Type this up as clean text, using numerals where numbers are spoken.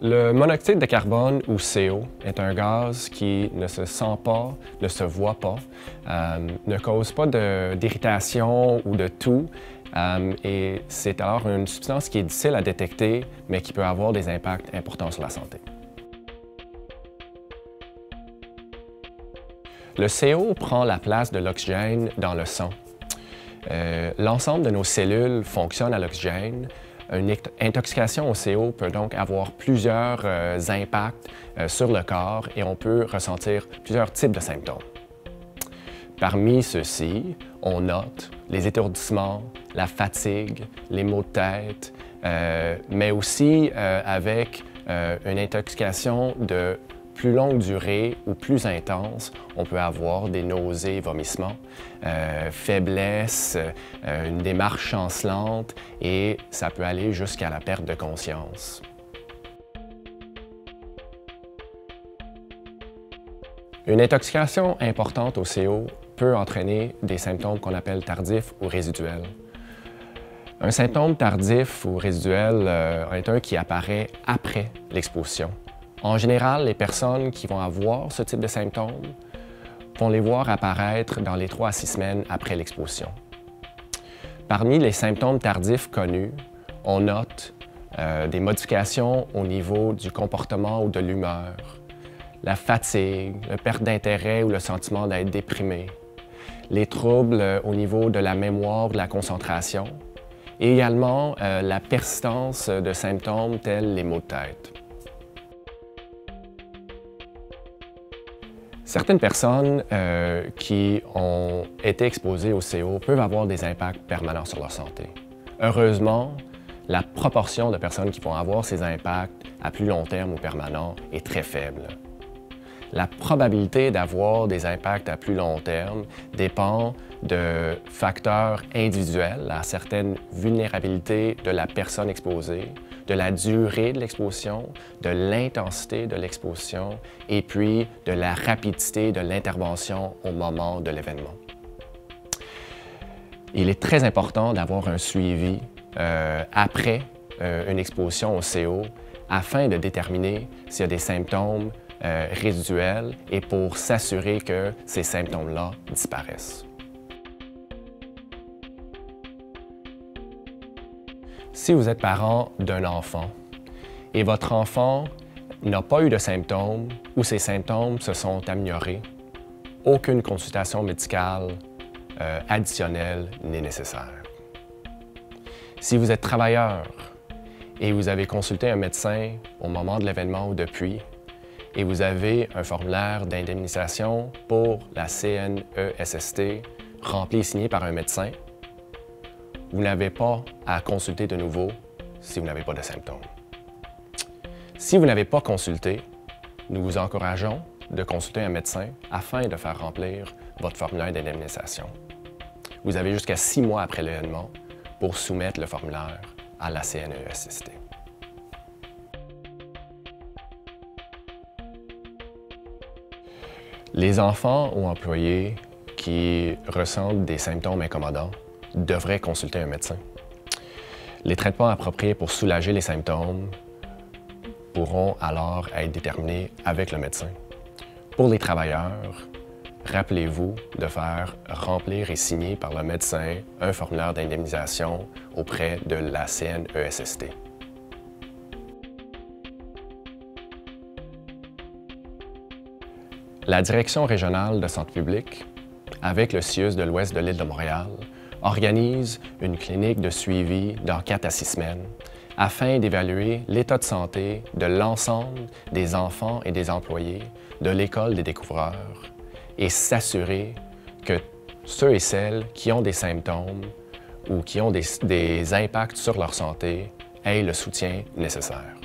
Le monoxyde de carbone, ou CO, est un gaz qui ne se sent pas, ne se voit pas, ne cause pas d'irritation ou de toux, et c'est alors une substance qui est difficile à détecter, mais qui peut avoir des impacts importants sur la santé. Le CO prend la place de l'oxygène dans le sang. L'ensemble de nos cellules fonctionne à l'oxygène. Une intoxication au CO peut donc avoir plusieurs impacts sur le corps et on peut ressentir plusieurs types de symptômes. Parmi ceux-ci, on note les étourdissements, la fatigue, les maux de tête, mais aussi avec une intoxication de plus longue durée ou plus intense, on peut avoir des nausées, vomissements, faiblesse, une démarche chancelante et ça peut aller jusqu'à la perte de conscience. Une intoxication importante au CO peut entraîner des symptômes qu'on appelle tardifs ou résiduels. Un symptôme tardif ou résiduel est un qui apparaît après l'exposition. En général, les personnes qui vont avoir ce type de symptômes vont les voir apparaître dans les 3 à 6 semaines après l'exposition. Parmi les symptômes tardifs connus, on note des modifications au niveau du comportement ou de l'humeur, la fatigue, la perte d'intérêt ou le sentiment d'être déprimé, les troubles au niveau de la mémoire, de la concentration, et également la persistance de symptômes tels les maux de tête. Certaines personnes qui ont été exposées au CO peuvent avoir des impacts permanents sur leur santé. Heureusement, la proportion de personnes qui vont avoir ces impacts à plus long terme ou permanents est très faible. La probabilité d'avoir des impacts à plus long terme dépend de facteurs individuels, à certaines vulnérabilités de la personne exposée, de la durée de l'exposition, de l'intensité de l'exposition et puis de la rapidité de l'intervention au moment de l'événement. Il est très important d'avoir un suivi après une exposition au CO afin de déterminer s'il y a des symptômes résiduels et pour s'assurer que ces symptômes-là disparaissent. Si vous êtes parent d'un enfant et votre enfant n'a pas eu de symptômes ou ses symptômes se sont améliorés, aucune consultation médicale additionnelle n'est nécessaire. Si vous êtes travailleur et vous avez consulté un médecin au moment de l'événement ou depuis, et vous avez un formulaire d'indemnisation pour la CNESST rempli et signé par un médecin, vous n'avez pas à consulter de nouveau si vous n'avez pas de symptômes. Si vous n'avez pas consulté, nous vous encourageons de consulter un médecin afin de faire remplir votre formulaire d'indemnisation. Vous avez jusqu'à 6 mois après l'événement pour soumettre le formulaire à la CNESST. Les enfants ou employés qui ressentent des symptômes incommodants devraient consulter un médecin. Les traitements appropriés pour soulager les symptômes pourront alors être déterminés avec le médecin. Pour les travailleurs, rappelez-vous de faire remplir et signer par le médecin un formulaire d'indemnisation auprès de la CNESST. La Direction régionale de santé publique, avec le CIUS de l'Ouest de l'île de Montréal, organise une clinique de suivi dans 4 à 6 semaines afin d'évaluer l'état de santé de l'ensemble des enfants et des employés de l'École des découvreurs et s'assurer que ceux et celles qui ont des symptômes ou qui ont des impacts sur leur santé aient le soutien nécessaire.